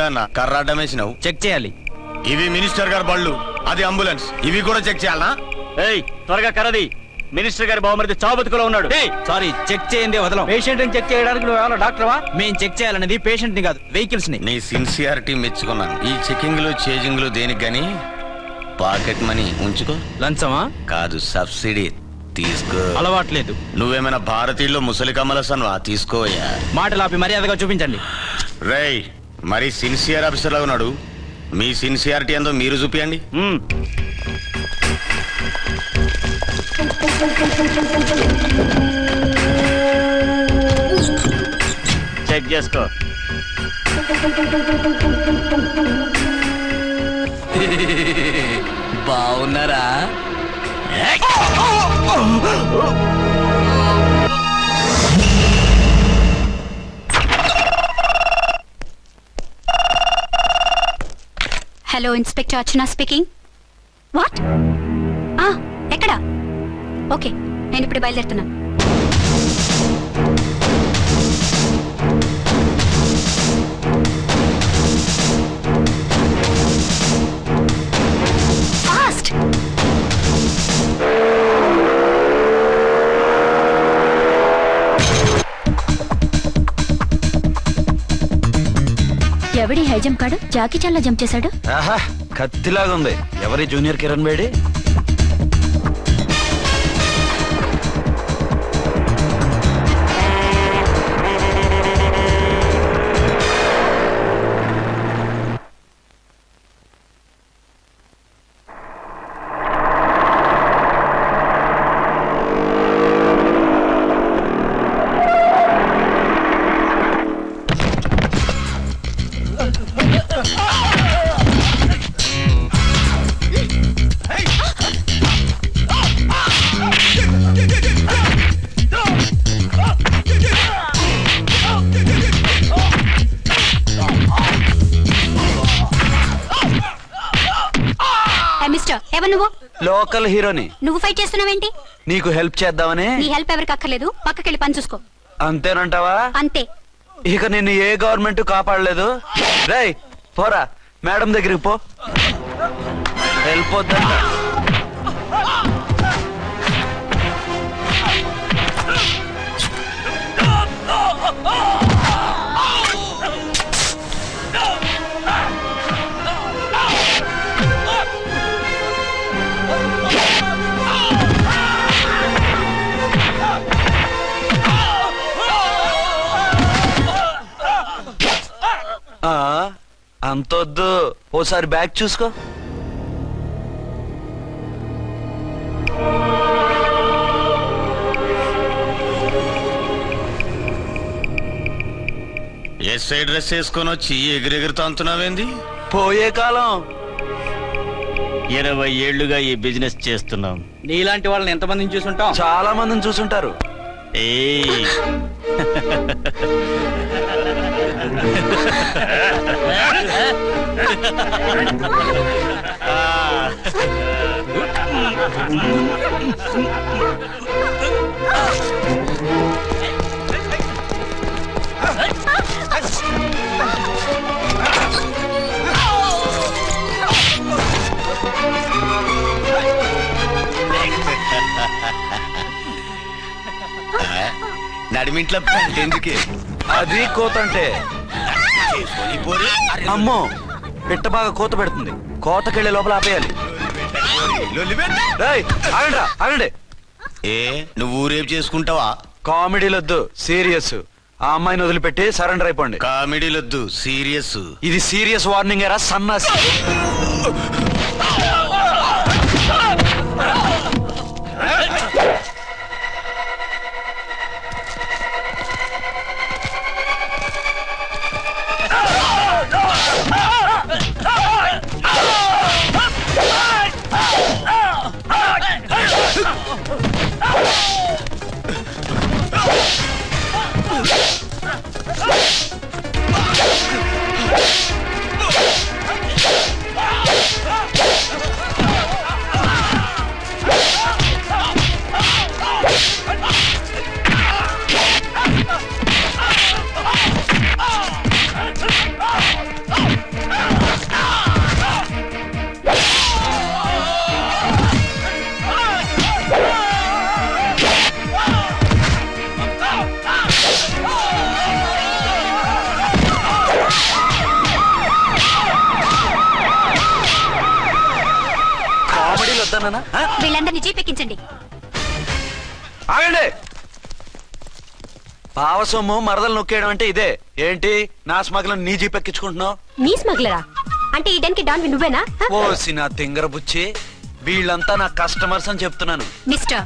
ఏమున్నదన్న కర్రాడ్డం వేసినావు? చెక్ చేయాలి. ఇవి మినిస్టర్ గారి బళ్ళు, అది అంబులెన్స్, ఇవి కూడా చెక్ చేయాలనా? ఏయ్ త్వరగా కరది, మినిస్టర్ గారి బావమరిది చావు బతుకులో ఉన్నాడు. సారీ, చెక్ చేయండి వదలం. పేషెంట్ ని చెక్ చేయడానికి నువ్వు ఏమైనా డాక్టర్వా? మేం చెక్ చేయాలనేది పేషెంట్ ని కాదు, వెహికల్స్ ని. నీ సిన్సియారిటీ మెచ్చుకున్నాను. ఈ చెకింగ్ లో చేజింగ్ లో దేనికి గాని పాకెట్ మనీ ఉంచుకో. లంచమా? కాదు, సబ్సిడీ తీసుకో. అలవాట్లేదు. నువ్వేమైనా భారతీయుల్లో ముసలి కమలసన్వా? తీసుకోయా. మాటలాపి మర్యాదగా చూపించండి. రేయ్, మరి సిన్సియర్ ఆఫీసర్ లా ఉన్నాడు. మీ సిన్సియారిటీ ఏందో మీరు చూపియండి. చెక్ చేసుకో. బాగున్నారా? Hello, inspector Archana speaking. What? ఎక్కడ? ఓకే, నేను ఇప్పుడు బయలుదేరుతున్నా. ఫాస్ట్! ఎవడి హై జంప్ కాడు? జాకీ చాన్ లా జంప్ చేశాడు. కత్తిలాగా ఉంది. ఎవరి జూనియర్ కిరణ్ బేడి? లోకల్ హీరోని. నువ్వు ఫైట్ చేస్తున్నావేంటి? నీకు హెల్ప్ చేద్దామని. నీ హెల్ప్ ఎవరికి అక్కర్లేదు, పక్కకెళ్ళి పని చూసుకో. అంతేనంటావా? అంతే. ఇక నిన్ను ఏ గవర్నమెంట్ కాపాడలేదు. రేయ్ పోరా, మేడం దగ్గరికి పో. హెల్ప్ వద్దా? అంతొద్దు, ఓసారి బ్యాగ్ చూసుకో. ఎస్ఐ డ్రెస్ వేసుకొని వచ్చి ఎగిరెగిరితో అంటున్నావేంది? పోయే కాలం. 20 ఏళ్లుగా ఈ బిజినెస్ చేస్తున్నాం. నీలాంటి వాళ్ళని ఎంతమందిని చూసుంటాం? చాలా మందిని చూసుంటారు. నడిమింట్లో ఎందుకే? అది కోతంటే. అమ్మో, పిట్ట బాగా కోత పెడుతుంది. కోతకెళ్ళే లోపల ఆపేయాలి. ఆగండి. ఏ నువ్వు రేపు చేసుకుంటావా? కామెడీలొద్దు, సీరియస్. ఆ అమ్మాయిని వదిలిపెట్టి సరెండర్ అయిపోండి. కామెడీలొద్దు, సీరియస్. ఇది సీరియస్ వార్నింగ్ ఎరా సన్నాసి. అనుకుంటున్నానా? వీళ్ళందరినీ జీప్ ఎక్కించండి. ఆగండి. పావసొమ్ము మరదలు నొక్కేయడం అంటే ఇదే. ఏంటి నా స్మగ్లం నీ జీప్ ఎక్కించుకుంటున్నావు? నీ స్మగ్లరా అంటే ఈ డెన్కి డాన్ నువ్వేనా? ఓసి నా తింగర బుచ్చి, వీళ్ళంతా నా కస్టమర్స్ అని చెప్తున్నాను. మిస్టర్,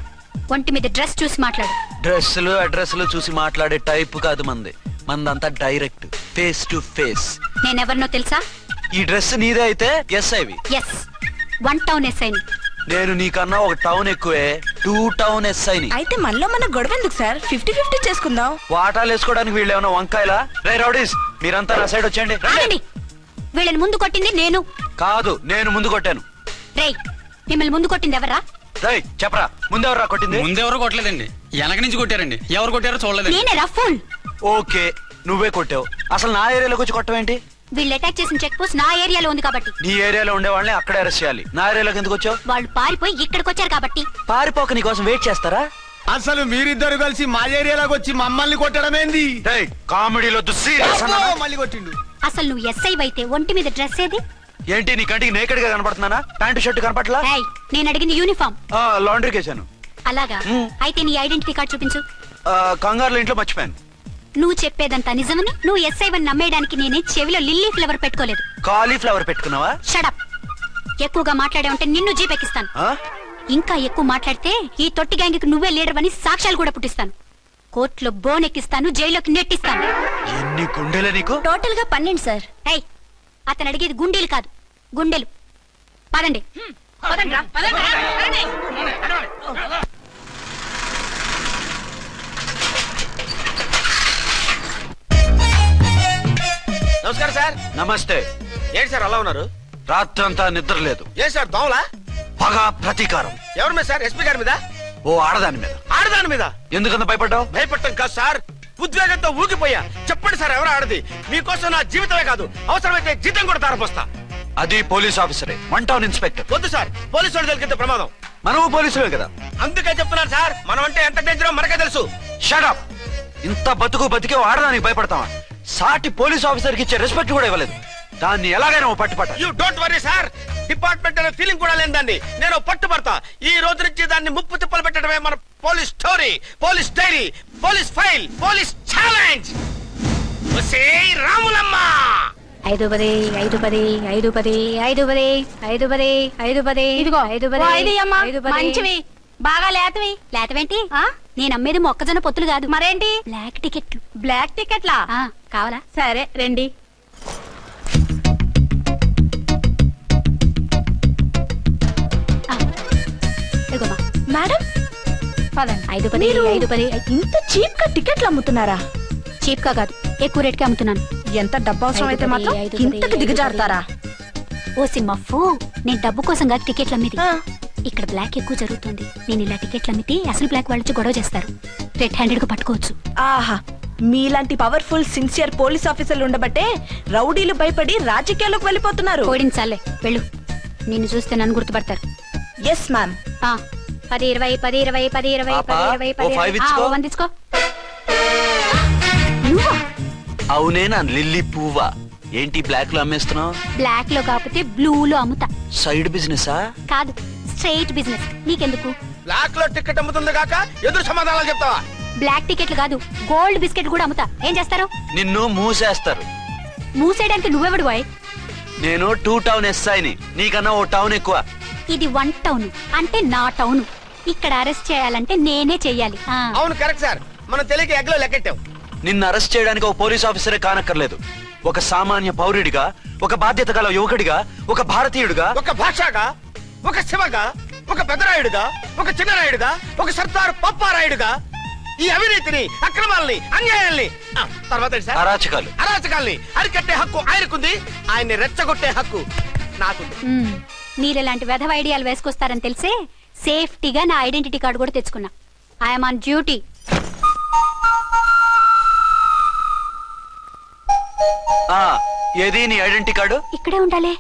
ఒంటి మీద డ్రెస్ చూసి మాట్లాడు. డ్రెస్సులు అడ్రస్లు చూసి మాట్లాడే టైప్ కాదు మంది. మందంతా డైరెక్ట్, ఫేస్ టు ఫేస్. నేనెవరినో తెలుసా? ఈ డ్రెస్ నీదే అయితే ఎస్ఐవి. ఎస్, 1 టౌన్ ఎస్ఐని. నేను నీకన్నా ఒక టౌన్ ఎక్కువే, 2 టౌన్ ఎస్ఐని. అయితే మనలో మన గొడవ ఎందుకు సార్? 50-50 చేసుకుందాం. వాటాలు వేసుకోవడానికి వీళ్ళు ఏమైనా వంకాయలా? రే రౌడీస్, మీరంతా నా సైడ్ వచ్చేయండి. ఆగండి. వీళ్ళని ముందు కొట్టింది నేను కాదు, నేను ముందు కొట్టాను. రేయ్, మిమ్మల్ని ముందు కొట్టింది ఎవరా? రేయ్ చెప్పరా, ముందెవరా కొట్టింది? ముందెవరు కొట్టలేదండి, వెనక నుంచి కొట్టారండి. ఎవరు కొట్టారో చూడలేదు. నేనే ఫుల్. ఓకే, నువ్వే కొట్టావు. అసలు నా ఏరియాలోకి వచ్చి కొట్టవేంటి? వీళ్ళు అటాక్ చేసిన చెక్ పోస్ట్ నా ఏరియాలో ఉంది కాబట్టి. నీ ఏరియాలో ఉండే వాళ్ళని అక్కడే అరెస్ట్ చేయాలి. నా ఏరియాలోకి ఎందుకు వచ్చావు? వాళ్ళు పారిపోయి ఇక్కడికి వచ్చారు కాబట్టి. పారిపోక నీ కోసం వెయిట్ చేస్తారా? అసలు మీరిద్దరు కలిసి మా ఏరియాలోకి వచ్చి మమ్మల్ని కొట్టడమేంది? కామెడీలో మళ్ళీ కొట్టిండు. అసలు నువ్వు ఎస్ఐ అయితే ఒంటి మీద డ్రెస్ ఏది? ఏంటి నీ కంటికి నేకెడ్ గా కనపడుతున్నానా? Pant shirt కనపట్లా? ఏయ్, నేను అడిగింది యూనిఫామ్. లాండ్రీకి వేసాను. అలాగా? అయితే నీ ఐడెంటిటీ కార్డ్ చూపించు. కంగారులో ఇంట్లో మర్చిపోయాను. నువ్వు చెప్పేదంతా నిజమని నువ్వు ఎస్ఐ వన్ నమ్మేయడానికి నేనే చెవిలో లిల్లీ ఫ్లవర్ పెట్టుకోలేదు. కాలీఫ్లవర్ పెట్టుకున్నావా? షడప్. ఎక్కువగా మాట్లాడే ఉంటే నిన్ను జీపెక్కిస్తాను. ఇంకా ఎక్కువ మాట్లాడితే ఈ తొట్టి గ్యాంగ్కి నువ్వే లీడర్ అని సాక్ష్యాలు కూడా పుట్టిస్తాను. కోర్టులో బోన్ ఎక్కిస్తాను, జైల్లోకి నెట్టిస్తాను. ఎన్ని గుండెలే నీకు? టోటల్ గా 12 సార్. ఏయ్, అతను అడిగేది గుండెలు కాదు, గుండెలు. పదండి. నమస్కారం సార్. నమస్తే. ఏంటి సార్ అలా ఉన్నారు? రాత్రంతా నిద్ర లేదు. ఏ సార్ దోమలా? పగ ప్రతీకారం. ఎవరి మీద సార్? ఎస్పీ గారి మీద? ఓ ఆడదాని మీద. ఆడదాని మీద? ఎందుకంత భయపడ్డావు? భయపడటం కాదు సార్, ఉద్వేగంతో ఊగిపోయా. చెప్పండి సార్, ఎవరు ఆడది? మీకోసం నా జీవితమే కాదు, అవసరమైతే జీతం కూడా తారపోస్తా. అది పోలీస్ ఆఫీసరే, 1 టౌన్ ఇన్స్పెక్టర్. వద్దు సార్, పోలీసు వాడు దొరికితే ప్రమాదం. మనము పోలీసులే కదా. అందుకే చెప్తున్నాను సార్, మనం అంటే ఎంత డేంజరో మనకే తెలుసు. షటప్. ఇంత బతికే ఆడదానికి భయపడతావా? సాటి పోలీస్ ఆఫీసర్ కి ఇచ్చే రెస్పెక్ట్ కూడా ఇవ్వలేదు. దాన్ని ఎలాగైనా పట్టుపట్ట. You don't worry sir, department అనే ఫీలింగ్ కూడా లేని దాన్ని నేను పట్టుబడతా. ఈ రోజు నుంచి దాన్ని ముప్పు తిప్పలు పెట్టడమే మన police story, police diary, police file, police challenge. Ramulamma 5-10 5-10 5-10 5-10 5-10 5-10 ఇదిగో 5-10 మంచివి బాగా లేతవి. లేతవేంటి? నేను అమ్మేది మొక్కజొన్న పొత్తులు కాదు. మరేంటి? బ్లాక్ టికెట్లు. బ్లాక్ టికెట్లా? కావాలా? సరే రండి. మేడం, 5-10 5-10. ఇంత చీప్ గా టికెట్లు అమ్ముతున్నారా? చీప్ గా కాదు, ఎక్కువ రేట్ కి అమ్ముతున్నాను. ఎంత డబ్బు అవసరం అయితే మాత్రం ఇంతకు దిగజారుతారా? ఓ సిమ్మఫో, నేను డబ్బు కోసం కాదు టికెట్లు అమ్మేది. ఇక్కడ బ్లాక్ ఎక్కువ జరుగుతుంది. నేను ఇలా టికెట్లు అమ్మితే అసలు బ్లాక్ వాళ్ళు గొడవ చేస్తారు. రెడ్ హ్యాండెడ్ గా పట్టుకోవచ్చు. ఆహా, మీలాంటి పవర్ఫుల్ సిన్సియర్ పోలీస్ ఆఫీసర్లు ఉండబట్టే రౌడీలు భయపడి రాజకీయాల్లోకి వెళ్ళిపోతున్నారు. ఓడించాలే, వెళ్ళు. నిన్ను చూస్తే నన్ను గుర్తుపడతారు. Yes ma'am. 10-20 10-20 10-20 10-20 10-20 అవునే నా లిల్లీ పువ్వా. ఏంటి బ్లాక్ లో అమ్మేస్తున్నావు? బ్లాక్ లో కాకపోతే బ్లూ లో అమ్ముతా. సైడ్ బిజినెసా? కాదు, స్ట్రైట్ బిజినెస్. నీకెందుకు? బ్లాక్ లో టికెట్ అమ్ముతుంది కాక ఎదురు సమాధానాలు చెప్తావా? బ్లాక్ టికెట్లు కాదు, గోల్డ్ బిస్కెట్ కూడా అమ్ముతా. ఏం చేస్తారు? నిన్ను మూసేస్తారు. మూసేయడానికి నువ్వెవడు బాయ్? నేను 2 టౌన్ ఎస్ఐని, నీకన్నా ఓ టౌన్ ఎక్కువ. ఇది 1 టౌన్ అంటే నా టౌన్. ఇక్కడ అరెస్ట్ చేయాలంటే నేనే చెయ్యాలి. అవును కరెక్ట్ సార్, మనం తెలియక ఎగ్లో లెక్కెట్టాం. నిన్ను అరెస్ట్ చేయడానికి ఒక పోలీస్ ఆఫీసరే కానక్కర్లేదు. ఒక సామాన్య పౌరుడిగా, ఒక బాధ్యత గల యువకుడిగా, ఒక భారతీయుడిగా, ఒక భాషగా, ఒక శివగా, ఒక పెద్దరాయుడుగా, ఒక చిన్నరాయుడుగా, ఒక సర్దార్ పప్పారాయుడుగా ఈ అవినీతిని, అక్రమాలని, అన్యాయాల్ని, తర్వాత అరాచకాల్ని అరికట్టే హక్కు ఆయనకుంది. ఆయన్ని రెచ్చగొట్టే హక్కు నాకుంది. మీరెలాంటి వెధవ ఐడియాలు వేసుకొస్తారని తెలిసే సేఫ్టీగా నా ఐడెంటిటీ కార్డు కూడా తెచ్చుకున్నా. I'm on duty. ఏది నీ ఐడెంటిటీ కార్డు? ఇక్కడే ఉండాలి.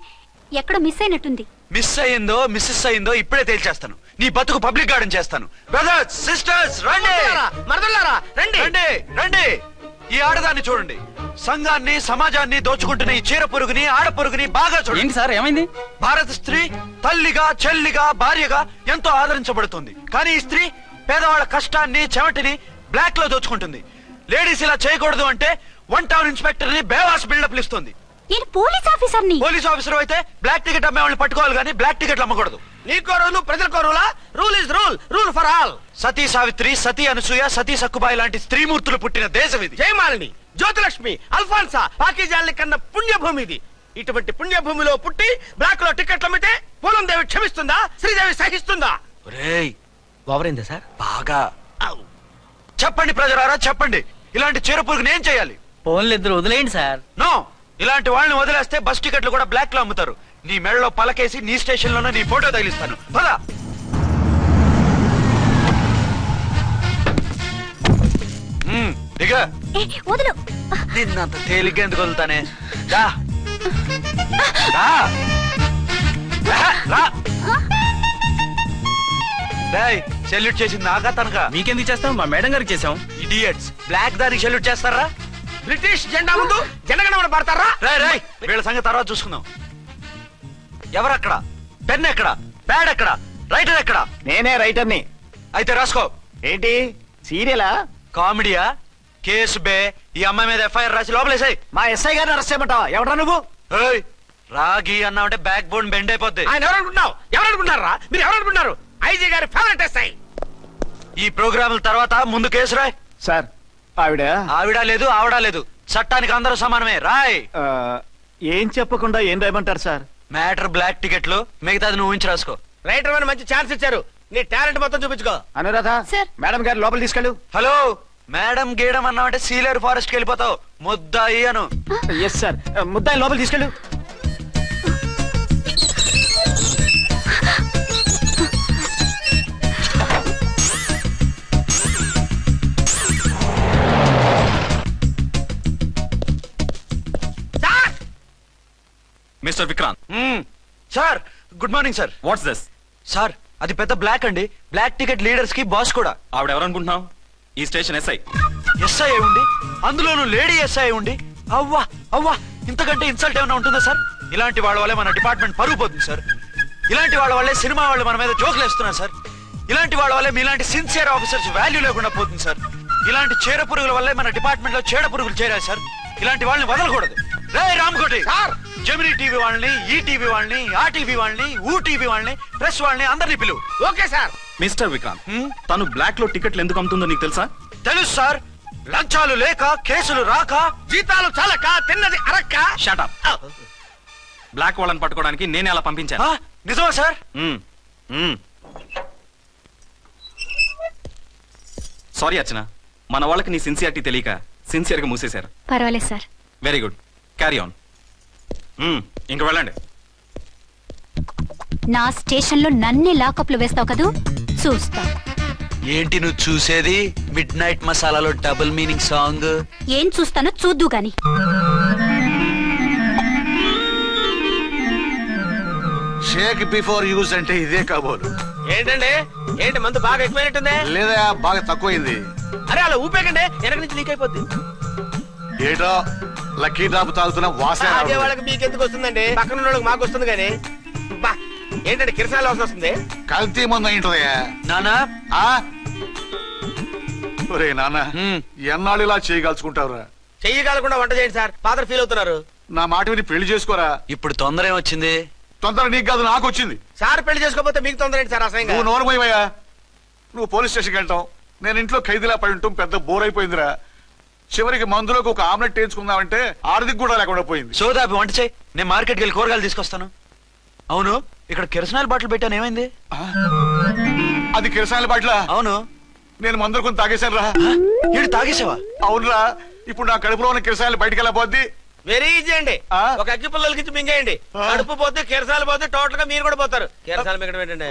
ఎక్కడ మిస్ అయినట్టుంది. మిస్ అయిందో మిస్సెస్ అయిందో ఇప్పుడే తేల్చేస్తాను. నీ బతుకు పబ్లిక్ గార్డెన్ చేస్తాను. బ్రదర్స్ సిస్టర్స్ రండి, మరదలారా రండి రండి రండి. ఈ ఆడదాన్ని చూడండి. సంఘాన్ని సమాజాన్ని దోచుకుంటున్న ఈ చీర పురుగుని ఆడ పురుగుని బాగా చూడండి. ఏంటి సార్ ఏమైంది? భారత స్త్రీ తల్లిగా చెల్లిగా భార్యగా ఎంతో ఆదరించబడుతుంది. కానీ ఈ స్త్రీ పేదవాళ్ళ కష్టాన్ని చెమటిని బ్లాక్ లో దోచుకుంటుంది. లేడీస్ ఇలా చేయకూడదు అంటే 1 టౌన్ ఇన్స్పెక్టర్ ని బేవాస్ బిల్డప్ ఇస్తుంది. నేను పోలీస్ ఆఫీసర్ని. పోలీస్ ఆఫీసర్ అయితే బ్లాక్ టికెట్ అమ్మే వాళ్ళని పట్టుకోవాలి కానీ బ్లాక్ టికెట్లు అమ్మకూడదు. నీకో రూలు ప్రజలకో రూలా? Rule is rule, rule for all. Sati Savitri, Sati Anasuya, Sati Sakkubai లాంటి స్త్రీమూర్తులు పుట్టిన దేశం ఇది. జయమాలిని, జ్యోతిలక్ష్మి, అల్ఫాన్సా, పాకిజాల్ని కన్న పుణ్యభూమి ఇది. ఇటువంటి పుణ్యభూమిలో పుట్టి బ్లాక్ లో టికెట్లు అమ్మితే పూలం దేవి క్షమిస్తుందా? శ్రీదేవి సహిస్తుందా? ఒరేయ్ ఓవరైందా సార్? బాగా చెప్పండి ప్రజలారా, చెప్పండి. ఇలాంటి చీర పురుగుని ఏం చేయాలి? ఫోన్లు ఇద్దరు వదిలేయండి సార్. నో, ఇలాంటి వాళ్ళని వదిలేస్తే బస్ టికెట్లు కూడా బ్లాక్ లో అమ్ముతారు. నీ మెడలో పలకేసి నీ స్టేషన్ లోనే నీ ఫోటో తగిలిస్తాను. పదా దిగ. వదులు. నిన్నంత తేలిగ్గా ఎందుకు వదులుతానే? రా. రా. రా. రేయ్, సెల్యూట్ చేసింది నాకా తనకా? మీకెందుకు చేస్తాం? మా మేడం గారికి చేసాం. ఇడియట్స్, బ్లాక్ దానికి సెల్యూట్ చేస్తారా? బ్రిటిష్ జెండా ముందు జనగణమన పడతారా? రేయ్, వీళ్ళ సంగతి తర్వాత చూసుకుందాం. ఎవరక్కడ? పెన్ ఎక్కడ? ప్యాడ్ ఎక్కడ? రైటర్ ఎక్కడ? నేనే రైటర్ని. అయితే రాసుకో. ఏంటి సీరియలా? కామెడీయా? కేసు బే. ఈ అమ్మాయి మీద ఎఫ్ఐఆర్ రాసి లోపలేసాయి. మా ఎస్ఐ గారిని అరెస్ట్ చేయమంటావా? ఎవడా నువ్వు? రాగి అన్నావంటే బ్యాక్ బోన్ బెండ్ అయిపోద్ది. ఆయన ఎవరనుకుంటున్నావు? ఎవరనుకుంటున్నారా మీరు? ఎవరనుకుంటున్నారు? ఐజీ గారి ఫేవరెట్ ఎస్ఐ. ఈ ప్రోగ్రాముల తర్వాత ముందు కేసు రాయ్. సార్ ఆవిడ లేదు ఆవిడ లేదు, చట్టానికి అందరూ సమానమే. రాయ్. ఏం చెప్పకుండా ఏం రాయమంటారు సార్? మ్యాటర్ బ్లాక్ టికెట్లు, మిగతాది నువ్వు ఉంచి రాసుకో. రైటర్ అని మంచి ఛాన్స్ ఇచ్చారు. నీ టాలెంట్ మొత్తం చూపించుకో. అనురాధ, సార్. మేడం గారు లోపల తీసుకెళ్ళు. హలో, మేడం గీయడం అన్నావంటే సీలేరు ఫారెస్ట్ కి వెళ్ళిపోతావు. ముద్దాయి అను. Yes sir. ముద్దాయి లోపల తీసుకెళ్ళు. Mister Vikrant. Sir, good morning sir. What's this? Sir, అది పెద్ద బ్లాక్ అండి. బ్లాక్ టికెట్ లీడర్స్ కి బాస్ కూడా. ఆవిడ ఎవరనుకుంటున్నావు? ఈ స్టేషన్ ఎస్ఐ. ఎస్ఐ ఉండి, అందులోనూ లేడీ ఎస్ఐ ఉండి, అవ్వా అవ్వా, ఇంతకంటే ఇన్సల్ట్ ఏమైనా ఉంటుందా సార్? ఇలాంటి వాళ్ళ వల్లే మన డిపార్ట్మెంట్ పరుగు పోతుంది సార్. ఇలాంటి వాళ్ళ వల్లే సినిమా వాళ్ళు మన మీద జోకులు వేస్తున్నారు సార్. ఇలాంటి వాళ్ళ వల్లే మీలాంటి సిన్సియర్ ఆఫీసర్స్ వాల్యూ లేకుండా పోతుంది సార్. ఇలాంటి చీడ పురుగుల వల్లే మన డిపార్ట్మెంట్ లో చీడ పురుగులు చేరాయి సార్. ఇలాంటి వాళ్ళని వదలకూడదు. రే రామ్కోటి సార్, జెమినీ టీవీ వాళ్ళని, ఈ టీవీ వాళ్ళని, ఆ టీవీ వాళ్ళని, ఊ టీవీ వాళ్ళని, ప్రెస్ వాళ్ళని అందరినీ పిలువు. Okay sir. మిస్టర్ విక్రాంత్, తను బ్లాక్ లో టికెట్లు ఎందుకు అమ్ముతుందో నీకు తెలుసా? తెలుసు సార్. లంచాలు లేక, కేసులు రాక, జీతాలు చాలక, తిన్నది అరక్క. Shut up. బ్లాక్ వాళ్ళని పట్టుకోవడానికి నేనే అలా పంపించాను. నిజమా సార్? సారీ అర్చన, మన వాళ్ళకి నీ సిన్సియారిటీ తెలియక సిన్సియర్ గా మూసేశారు. పర్వాలేదు sir. Very good, carry on. ఇంక వెళ్ళండి. నా స్టేషన్ లో నన్నే లాకప్ లో వేస్తావు కదూ, చూస్తా. ఏంటి నువ్వు చూసేది? మిడ్ నైట్ మసాలాలో డబుల్ మీనింగ్ సాంగ్. ఏం చూస్తానో చూద్దు గాని. షేక్ బిఫోర్ యూజ్ అంటే ఇదే కాబోలు. ఏంటండి, ఏంటి మందు బాగా ఎక్కువైనట్టుంది? లేదా బాగా తక్కువైంది. అరే అలా ఊపేకండి, వెనక నుంచి లీక్ అయిపోద్ది. ఏటో లక్కీ డ్రాప్ తాగుతున్న వాసన అదే వాళ్ళకి మీకు ఎందుకు వస్తుందండి? పక్కన ఉన్న వాళ్ళకి మాకు వస్తుంది కానీ. బా, ఏంటంటే కిరసాల వాసన వస్తుంది. కల్తీ మందు అయింటదయ్యా. నానా, ఒరే నాన్న, ఎన్నాళ్ళు ఇలా చేయగలుచుకుంటావురా? చెయ్యగలకుండా వంట చేయండి సార్, ఫాదర్ ఫీల్ అవుతున్నారు. నా మాట విని పెళ్లి చేసుకోరా. ఇప్పుడు తొందర ఏమొచ్చింది? తొందర నీకు కాదు, నాకు వచ్చింది. సార్ పెళ్లి చేసుకోకపోతే మీకు తొందర ఏంటి సార్? అసహ్యంగా. నువ్వు నోరు పోయివయ్యా. నువ్వు పోలీస్ స్టేషన్కి వెళ్తావు, నేను ఇంట్లో ఖైదీలా పడి ఉంటాం. పెద్ద బోర్ అయిపోయిందిరా. చివరికి మందులోకి ఒక ఆమ్లెట్ వేయించుకుందామంటే ఆర్థిక కూడా లేకుండా పోయింది. సోదాపి వంట చేయి, నేను మార్కెట్కి వెళ్ళి కూరగాయలు తీసుకొస్తాను. అవును, ఇక్కడ కిరసనాయిల్ బాటిల్ పెట్టాను, ఏమైంది? అది కిరసాయిల బాటిలా? అవును. నేను మందులు కొని తాగేశాను రా. ఏడు తాగేసావా? అవునురా. ఇప్పుడు నా కడుపులో ఉన్న కిరసాయిలు బయటికి వెళ్ళబోద్ది. వెరీ ఈజీ అండి. ఒక అగ్గి పుల్లలకి మింగేయండి, కడుపు పోతే కిరసాలు పోతే టోటల్ గా మీరు కూడా పోతారు. కిరసాలు మింగడం ఏంటండి?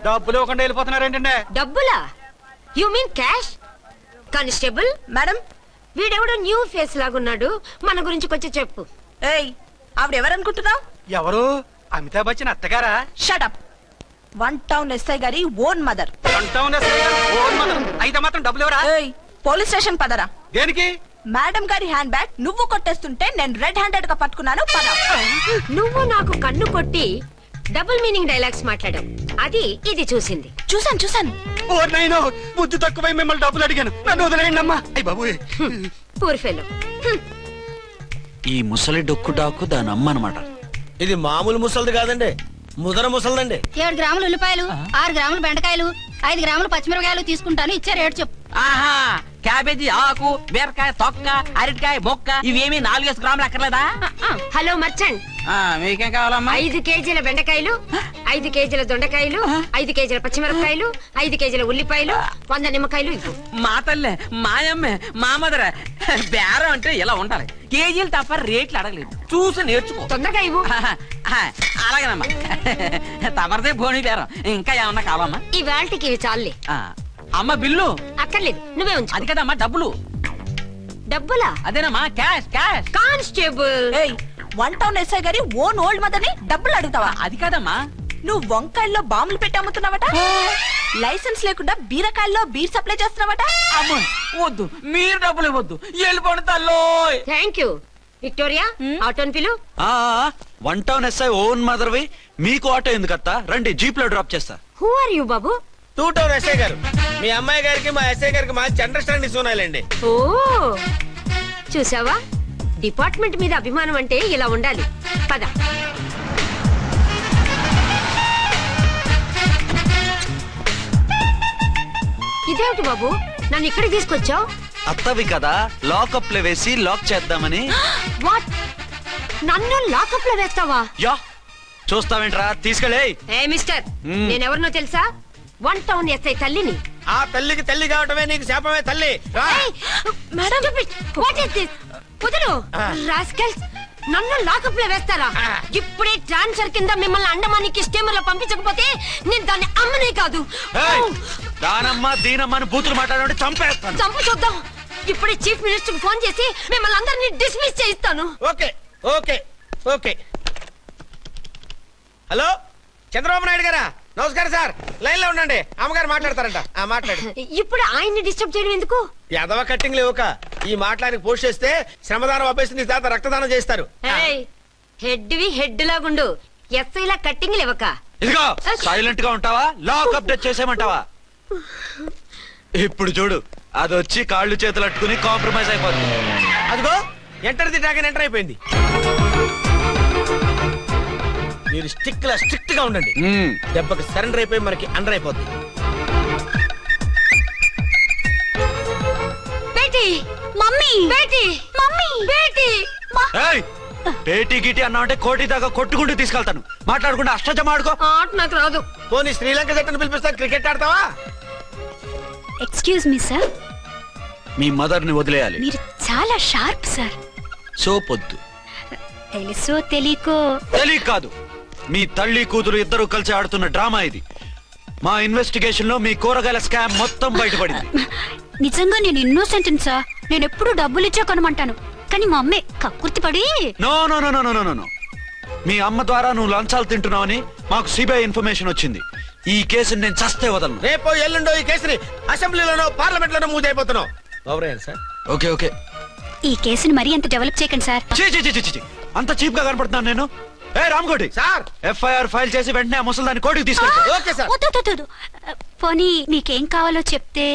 డబ్బులు ఇవ్వకుండా వెళ్ళిపోతున్నారు ఏంటంటే? డబ్బులా? You mean cash? Constable madam, వీడెవడో న్యూ ఫేస్ లాగున్నాడు, మన గురించి కొంచెం చెప్పు. ఏయ్, ఆవిడెవరనుకుంటున్నావు? ఎవరు? అమితాబ్ బచ్చన్ అత్తగారా? షటప్. 1 టౌన్ ఎస్ఐ గారి ఓన్ మదర్. అయితే మాత్రం డబ్బులు ఎవరా? పోలీస్ స్టేషన్ పదరా. దేనికి? మేడం గారి హ్యాండ్ బ్యాగ్ నువ్వు కొట్టేస్తుంటే నేను రెడ్ హ్యాండెడ్ గా పట్టుకున్నాను. పద. నువ్వు నాకు కన్ను కొట్టి డబుల్ మీనింగ్ డైలాగ్స్ మాట్లాడావు. అది ఇది చూసింది. చూసాను. ఓ నైనో, బుద్ధి తక్కువై మిమ్మల్ని డబ్బులు అడిగాను. నన్ను వదిలేయండి అమ్మా. అయ్య బాబు, పూర్ ఫెలో. ఈ ముసలి డొక్కు డాకు దాని అమ్మ అనమాట. ఇది మామూలు ముసలిది కాదండి, ముదర ముసలిదండి. 7 గ్రాములు ఉల్లిపాయలు, 6 గ్రాములు బెండకాయలు, 5 గ్రాములు పచ్చిమిరపకాయలు తీసుకుంటాను. ఇచ్చే రేటు చెప్పు. ఆహా, క్యాబేజీ ఆకు, బీరకాయ తొక్క, అరటికాయ బొక్క ఇవేమి 4 గ్రాములు అక్కర్లేదా? హలో మర్చండ్, మీకేం కావాలమ్మా? 5 కేజీల బెండకాయలు, 5 కేజీల దొండకాయలు, 5 కేజీల పచ్చిమిరపకాయలు, 5 కేజీల ఉల్లిపాయలు, 100 నిమ్మకాయలు ఇవ్వు. మా తల్లే, మాయమ్మే, మా మదర బేరం అంటే ఇలా ఉండాలి. కేజీలు తప్ప రేట్లు అడగలేదు, చూసి నేర్చుకో. తొందరగా ఇవ్వు. అలాగేనమ్మా. తమరిదే భోని బేరం. ఇంకా ఏమన్నా కావాలమ్మా? ఈ వేల్టికి ఇవి చాలులే. అమ్మ బిల్లు అక్కర్లేదు, నువ్వే ఉంచు. అది కదమ్మా డబ్బులు. డబ్బులా? అదేనమ్మా, cash cash. Constable. 1 town SI గారి ఓన్ ఓల్డ్ మదర్ ని డబ్బులు అడుగుతావా? అది కదమ్మా. నువ్వు వంకాయల్లో బాంబులు పెట్టి అమ్ముతున్నావట, లైసెన్స్ లేకుండా బీరకాయల్లో బీర్ సప్లై చేస్తున్నావట. అమ్మో వద్దు, మీరు డబ్బులు ఇవ్వద్దు, వెళ్ళిపోండి తల్లో. Thank you. విక్టోరియా, ఆటోన్ పిలు. 1 టౌన్ ఎస్ఐ ఓన్ మదర్వి, మీకు ఆటో ఎందుకత్తా? రండి, జీప్ లో డ్రాప్ చేస్తా. హూ ఆర్ యూ బాబు? 2 టౌన్ ఎస్ఐ గారు, మీ అమ్మాయి గారికి మా ఎస్ఐ గారికి మంచి అండర్స్టాండింగ్ ఉన్నాయండి. ఓ చూసావా, డిపార్ట్మెంట్ మీద అభిమానం అంటే ఇలా ఉండాలి. పద. ఇదేమిటి బాబు, నన్ను ఇక్కడికి తీసుకొచ్చావు? అత్తవి కదా, లాకప్ లో వేసి లాక్ చేద్దామని. వాట్, నన్ను లాకప్ లో వేస్తావా? యా, చూస్తావేంట్రా, తీసుకెళ్ళే. ఏ మిస్టర్, నేనెవరినో తెలుసా? 1 టౌన్ ఎస్ఐ తల్లిని. ఆ తల్లికి తల్లి కావటమే నీకు శాపమే తల్లి. కుదురు రాస్కల్స్, నన్ను లాకప్ లో వేస్తారా? ఇప్పుడే ట్రాన్స్ఫర్ కింద మిమ్మల్ని అండమానికి స్టీమర్ లో పంపించకపోతే నేను దాన్ని అమ్మనే కాదు, దానమ్మ దీనమ్మని బూతులు మాట్లాడే చంపేస్తాను. చంపు చూద్దాం. ఇప్పుడే చీఫ్ మినిస్టర్ ఫోన్ చేసి మిమ్మల్ని అందరినీ డిస్మిస్ చేయిస్తాను. Okay okay okay. Hello, Chandrababu Naidu గారా? నమస్కారం సార్, లైన్ లో ఉండండి, అమ్మగారు మాట్లాడతారంట. మాట్లాడు. ఇప్పుడు ఆయన్ని డిస్టర్బ్ చేయడం ఎందుకు? ఎదవ కట్టింగ్ లేవుక ఈ మాట్లాడికి పోస్ట్ చేస్తే శ్రమదానం అభ్యసి నీ తాత రక్తదానం చేస్తారు. హెడ్వి హెడ్ లాగుండు, ఎస్ఐ లా కట్టింగ్ లేవక. ఇదిగో సైలెంట్ గా ఉంటావా, లాక్ అప్డేట్ చేసేమంటావా? ఇప్పుడు చూడు, అది వచ్చి కాళ్ళు చేతులు అట్టుకుని కాంప్రమైజ్ అయిపోతుంది. అదిగో ఎంటర్ ది డ్రాగన్ ఎంటర్ అయిపోయింది. మీరు స్ట్రిక్ట్ గా ఉండండి, దెబ్బకి సరెండర్ అయిపోయి మనకి అండర్ అయిపోద్ది. బేటీ, మమ్మీ, బేటీ, మమ్మీ, బేటీ. పేటీ గిటి అన్నావంటే కోటి దాకా కొట్టుకుంటూ తీసుకెళ్తాను. మాట్లాడకుండా అష్టజమ ఆడుకో. ఆట నాకు రాదు. పోనీ శ్రీలంక జట్టును పిలిపిస్తా, క్రికెట్ ఆడతావా? ఎక్స్క్యూజ్ మీ సార్, మీ మదర్ ని వదిలేయాలి. మీరు చాలా షార్ప్ సార్. సోపొద్దు. తెలుసో తెలియకో. తెలియక కాదు, మీ తల్లి కూతురు ఇద్దరు కలిసి ఆడుతున్న డ్రామా ఇది. మా ఇన్వెస్టిగేషన్ లో మీ కూరగాయల స్కామ్ మొత్తం బయటపడింది. నిజంగా నేను ఇన్నోసెంట్ సార్, నేను ఎప్పుడు డబ్బులు ఇచ్చా కొనమంటాను, కానీ మా అమ్మే కక్కుర్తి పడి. No no no no no no no, మీ అమ్మ ద్వారా నువ్వు లంచాలు తింటున్నావని మాకు సిబిఐ ఇన్ఫర్మేషన్ వచ్చింది. ఈ కేసుని నేను చస్తే వదలను. రేపో ఎల్లుండో ఈ కేసుని అసెంబ్లీలోనో పార్లమెంట్ లోనో మూవ్ అయిపోతున్నావు. సార్ ఓకే ఓకే, ఈ కేసుని మరీ అంత డెవలప్ చేయకండి సార్. అంత చీప్ గా కనపడుతున్నాను నేను? ఏ రామ్కోటి సార్, ఎఫ్ఐఆర్ ఫైల్ చేసి వెంటనే ఆ ముసలిదాన్ని కోర్టుకి తీసుకెళ్ళి. Okay sir. పోనీ మీకేం కావాలో చెప్తే.